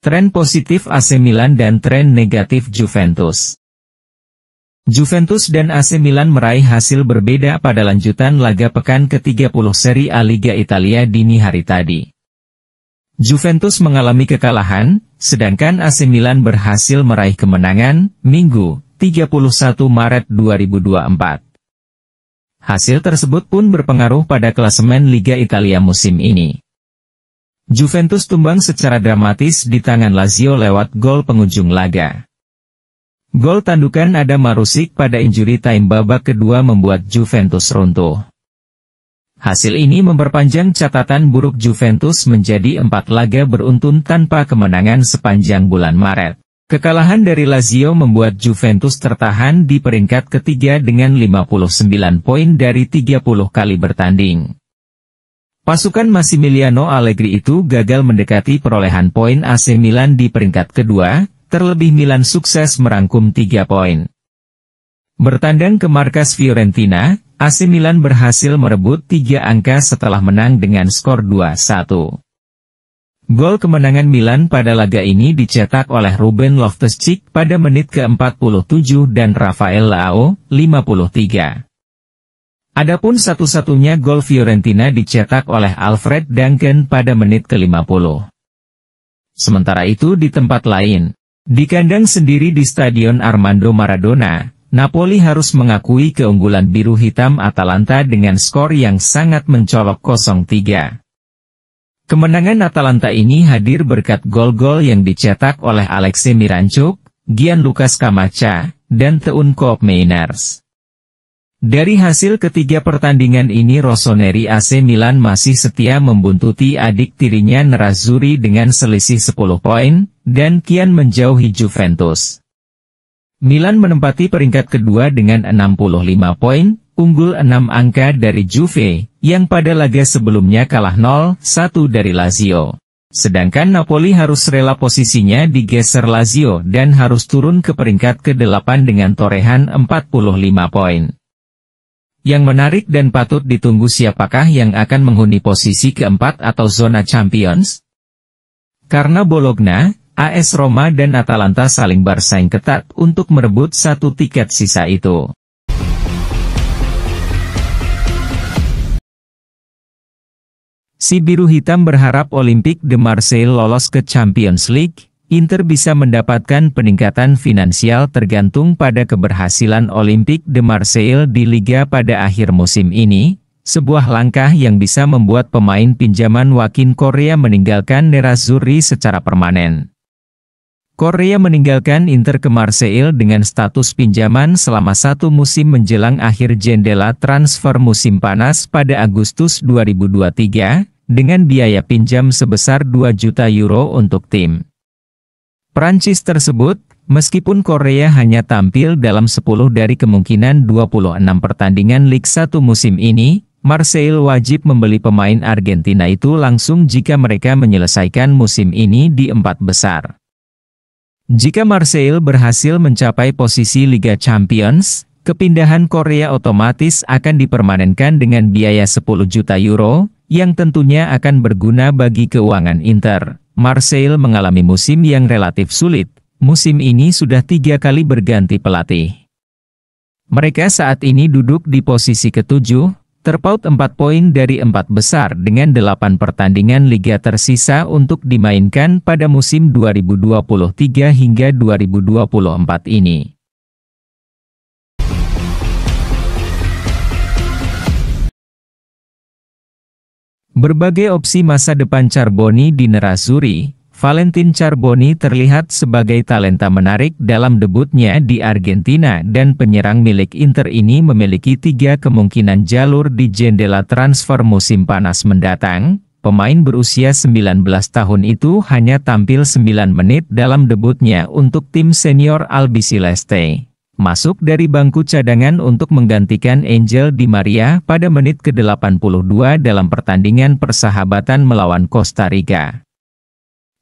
Tren positif AC Milan dan tren negatif Juventus. Juventus dan AC Milan meraih hasil berbeda pada lanjutan laga pekan ke-30 Serie A Liga Italia dini hari tadi. Juventus mengalami kekalahan, sedangkan AC Milan berhasil meraih kemenangan, Minggu, 31 Maret 2024. Hasil tersebut pun berpengaruh pada klasemen Liga Italia musim ini. Juventus tumbang secara dramatis di tangan Lazio lewat gol penghujung laga. Gol tandukan Adam Marusic pada injury time babak kedua membuat Juventus runtuh. Hasil ini memperpanjang catatan buruk Juventus menjadi 4 laga beruntun tanpa kemenangan sepanjang bulan Maret. Kekalahan dari Lazio membuat Juventus tertahan di peringkat ketiga dengan 59 poin dari 30 kali bertanding. Pasukan Massimiliano Allegri itu gagal mendekati perolehan poin AC Milan di peringkat kedua, terlebih Milan sukses merangkum 3 poin. Bertandang ke markas Fiorentina, AC Milan berhasil merebut 3 angka setelah menang dengan skor 2-1. Gol kemenangan Milan pada laga ini dicetak oleh Ruben Loftus-Cheek pada menit ke-47 dan Rafael Leao, 53. Adapun satu-satunya gol Fiorentina dicetak oleh Alfred Duncan pada menit ke-50. Sementara itu di tempat lain, di kandang sendiri di Stadion Armando Maradona, Napoli harus mengakui keunggulan biru hitam Atalanta dengan skor yang sangat mencolok 0-3. Kemenangan Atalanta ini hadir berkat gol-gol yang dicetak oleh Alexei Miranchuk, Gianluca Scamacca, dan Teun Koopmeiners. Dari hasil ketiga pertandingan ini Rossoneri AC Milan masih setia membuntuti adik tirinya Nerazzurri dengan selisih 10 poin, dan kian menjauhi Juventus. Milan menempati peringkat kedua dengan 65 poin, unggul 6 angka dari Juve, yang pada laga sebelumnya kalah 0-1 dari Lazio. Sedangkan Napoli harus rela posisinya digeser Lazio dan harus turun ke peringkat ke-8 dengan torehan 45 poin. Yang menarik dan patut ditunggu siapakah yang akan menghuni posisi keempat atau zona Champions? Karena Bologna, AS Roma dan Atalanta saling bersaing ketat untuk merebut 1 tiket sisa itu. Si Biru Hitam berharap Olympique de Marseille lolos ke Champions League. Inter bisa mendapatkan peningkatan finansial tergantung pada keberhasilan Olympique de Marseille di Liga pada akhir musim ini, sebuah langkah yang bisa membuat pemain pinjaman Joaquin Correa meninggalkan Nerazzurri secara permanen. Correa meninggalkan Inter ke Marseille dengan status pinjaman selama 1 musim menjelang akhir jendela transfer musim panas pada Agustus 2023, dengan biaya pinjam sebesar 2 juta euro untuk tim Prancis tersebut, meskipun Correa hanya tampil dalam 10 dari kemungkinan 26 pertandingan Ligue 1 musim ini, Marseille wajib membeli pemain Argentina itu langsung jika mereka menyelesaikan musim ini di 4 besar. Jika Marseille berhasil mencapai posisi Liga Champions, kepindahan Correa otomatis akan dipermanenkan dengan biaya 10 juta euro, yang tentunya akan berguna bagi keuangan Inter. Marseille mengalami musim yang relatif sulit, musim ini sudah 3 kali berganti pelatih. Mereka saat ini duduk di posisi ke-7, terpaut 4 poin dari 4 besar dengan 8 pertandingan liga tersisa untuk dimainkan pada musim 2023 hingga 2024 ini. Berbagai opsi masa depan Charbonny di Nerazzurri, Valentin Charbonny terlihat sebagai talenta menarik dalam debutnya di Argentina dan penyerang milik Inter ini memiliki 3 kemungkinan jalur di jendela transfer musim panas mendatang. Pemain berusia 19 tahun itu hanya tampil 9 menit dalam debutnya untuk tim senior Albiceleste. Masuk dari bangku cadangan untuk menggantikan Angel Di Maria pada menit ke-82 dalam pertandingan persahabatan melawan Costa Rica.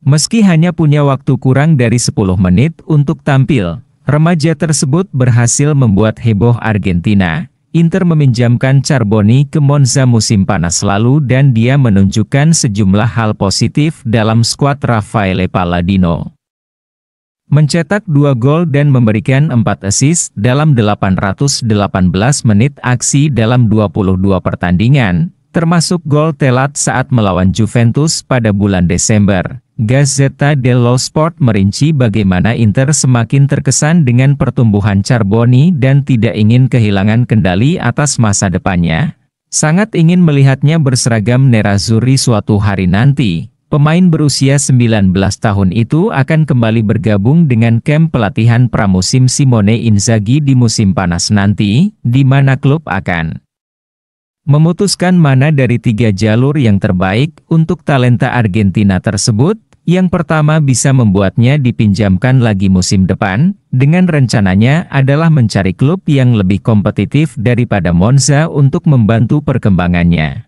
Meski hanya punya waktu kurang dari 10 menit untuk tampil, remaja tersebut berhasil membuat heboh Argentina, Inter meminjamkan Charbonny ke Monza musim panas lalu dan dia menunjukkan sejumlah hal positif dalam skuad Raffaele Palladino. Mencetak 2 gol dan memberikan 4 assist dalam 818 menit aksi dalam 22 pertandingan, termasuk gol telat saat melawan Juventus pada bulan Desember. Gazzetta dello Sport merinci bagaimana Inter semakin terkesan dengan pertumbuhan Charbonny dan tidak ingin kehilangan kendali atas masa depannya. Sangat ingin melihatnya berseragam nerazzurri suatu hari nanti. Pemain berusia 19 tahun itu akan kembali bergabung dengan kamp pelatihan pramusim Simone Inzaghi di musim panas nanti, di mana klub akan memutuskan mana dari 3 jalur yang terbaik untuk talenta Argentina tersebut. Yang pertama bisa membuatnya dipinjamkan lagi musim depan, dengan rencananya adalah mencari klub yang lebih kompetitif daripada Monza untuk membantu perkembangannya.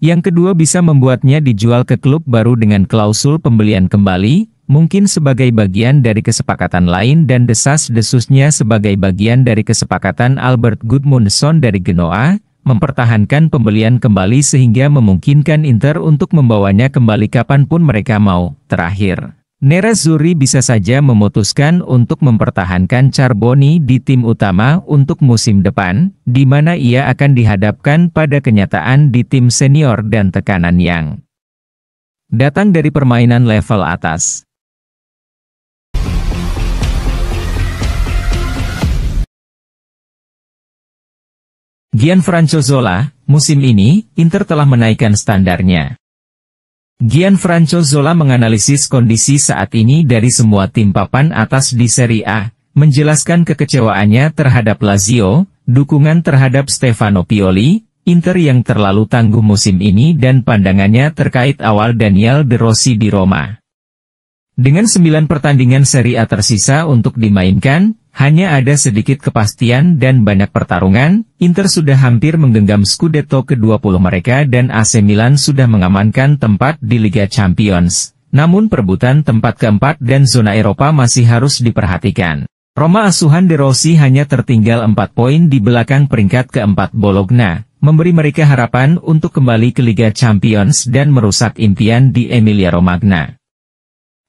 Yang kedua bisa membuatnya dijual ke klub baru dengan klausul pembelian kembali, mungkin sebagai bagian dari kesepakatan lain dan desas-desusnya sebagai bagian dari kesepakatan Albert Gudmundsson dari Genoa, mempertahankan pembelian kembali sehingga memungkinkan Inter untuk membawanya kembali kapanpun mereka mau. Terakhir, nerazzurri bisa saja memutuskan untuk mempertahankan Charbonny di tim utama untuk musim depan, di mana ia akan dihadapkan pada kenyataan di tim senior dan tekanan yang datang dari permainan level atas. Gianfranco Zola, musim ini, Inter telah menaikkan standarnya. Gianfranco Zola menganalisis kondisi saat ini dari semua tim papan atas di Serie A, menjelaskan kekecewaannya terhadap Lazio, dukungan terhadap Stefano Pioli, Inter yang terlalu tangguh musim ini dan pandangannya terkait awal Daniel De Rossi di Roma. Dengan 9 pertandingan Serie A tersisa untuk dimainkan, hanya ada sedikit kepastian dan banyak pertarungan, Inter sudah hampir menggenggam Scudetto ke-20 mereka dan AC Milan sudah mengamankan tempat di Liga Champions. Namun perebutan tempat keempat dan zona Eropa masih harus diperhatikan. Roma asuhan De Rossi hanya tertinggal 4 poin di belakang peringkat keempat Bologna, memberi mereka harapan untuk kembali ke Liga Champions dan merusak impian di Emilia-Romagna.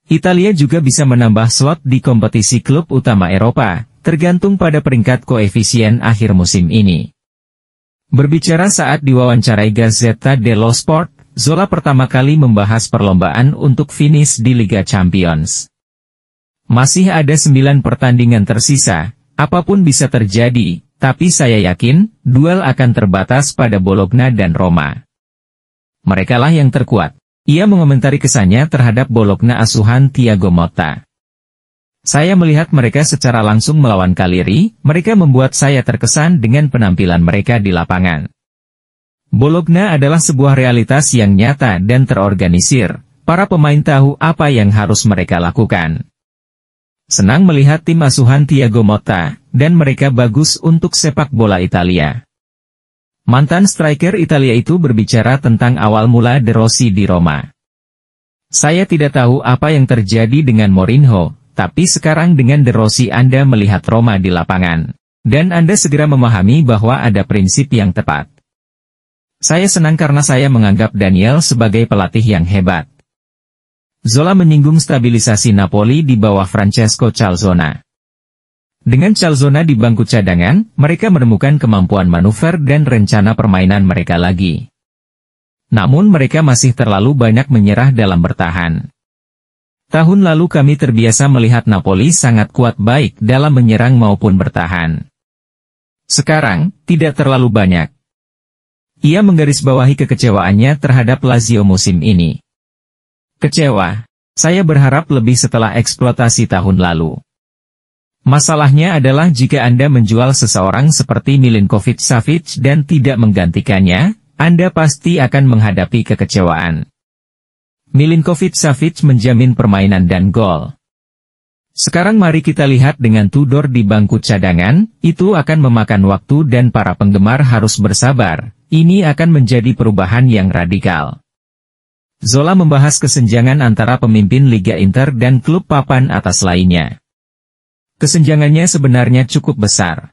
Italia juga bisa menambah slot di kompetisi klub utama Eropa, tergantung pada peringkat koefisien akhir musim ini. Berbicara saat diwawancarai Gazzetta dello Sport, Zola pertama kali membahas perlombaan untuk finish di Liga Champions. Masih ada 9 pertandingan tersisa, apapun bisa terjadi, tapi saya yakin, duel akan terbatas pada Bologna dan Roma. Merekalah yang terkuat. Ia mengomentari kesannya terhadap Bologna asuhan Thiago Motta. Saya melihat mereka secara langsung melawan Cagliari, mereka membuat saya terkesan dengan penampilan mereka di lapangan. Bologna adalah sebuah realitas yang nyata dan terorganisir, para pemain tahu apa yang harus mereka lakukan. Senang melihat tim asuhan Thiago Motta, dan mereka bagus untuk sepak bola Italia. Mantan striker Italia itu berbicara tentang awal mula De Rossi di Roma. Saya tidak tahu apa yang terjadi dengan Mourinho, tapi sekarang dengan De Rossi Anda melihat Roma di lapangan. Dan Anda segera memahami bahwa ada prinsip yang tepat. Saya senang karena saya menganggap Daniel sebagai pelatih yang hebat. Zola menyinggung stabilisasi Napoli di bawah Francesco Calzona. Dengan Calzona di bangku cadangan, mereka menemukan kemampuan manuver dan rencana permainan mereka lagi. Namun mereka masih terlalu banyak menyerah dalam bertahan. Tahun lalu kami terbiasa melihat Napoli sangat kuat baik dalam menyerang maupun bertahan. Sekarang, tidak terlalu banyak. Ia menggarisbawahi kekecewaannya terhadap Lazio musim ini. Kecewa. Saya berharap lebih setelah eksploitasi tahun lalu. Masalahnya adalah jika Anda menjual seseorang seperti Milinkovic-Savic dan tidak menggantikannya, Anda pasti akan menghadapi kekecewaan. Milinkovic-Savic menjamin permainan dan gol. Sekarang mari kita lihat dengan Tudor di bangku cadangan, itu akan memakan waktu dan para penggemar harus bersabar, ini akan menjadi perubahan yang radikal. Zola membahas kesenjangan antara pemimpin Liga Inter dan klub papan atas lainnya. Kesenjangannya sebenarnya cukup besar.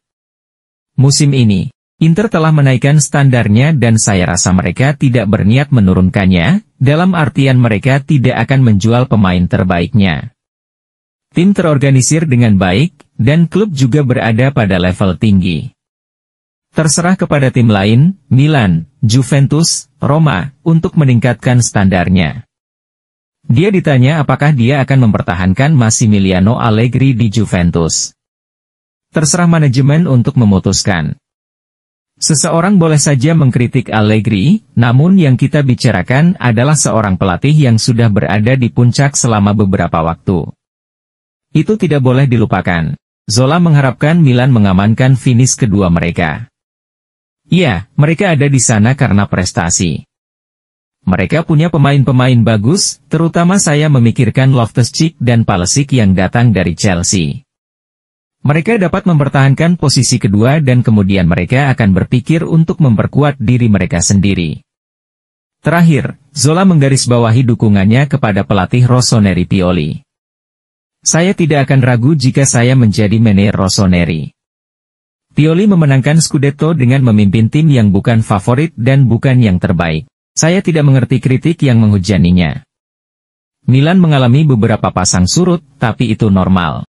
Musim ini, Inter telah menaikkan standarnya dan saya rasa mereka tidak berniat menurunkannya, dalam artian mereka tidak akan menjual pemain terbaiknya. Tim terorganisir dengan baik, dan klub juga berada pada level tinggi. Terserah kepada tim lain, Milan, Juventus, Roma, untuk meningkatkan standarnya. Dia ditanya apakah dia akan mempertahankan Massimiliano Allegri di Juventus. Terserah manajemen untuk memutuskan. Seseorang boleh saja mengkritik Allegri, namun yang kita bicarakan adalah seorang pelatih yang sudah berada di puncak selama beberapa waktu. Itu tidak boleh dilupakan. Zola mengharapkan Milan mengamankan finish kedua mereka. Iya, mereka ada di sana karena prestasi. Mereka punya pemain-pemain bagus, terutama saya memikirkan Loftus-Cheek dan Pulisic yang datang dari Chelsea. Mereka dapat mempertahankan posisi kedua dan kemudian mereka akan berpikir untuk memperkuat diri mereka sendiri. Terakhir, Zola menggarisbawahi dukungannya kepada pelatih Rossoneri Pioli. Saya tidak akan ragu jika saya menjadi manajer Rossoneri. Pioli memenangkan Scudetto dengan memimpin tim yang bukan favorit dan bukan yang terbaik. Saya tidak mengerti kritik yang menghujaninya. Milan mengalami beberapa pasang surut, tapi itu normal.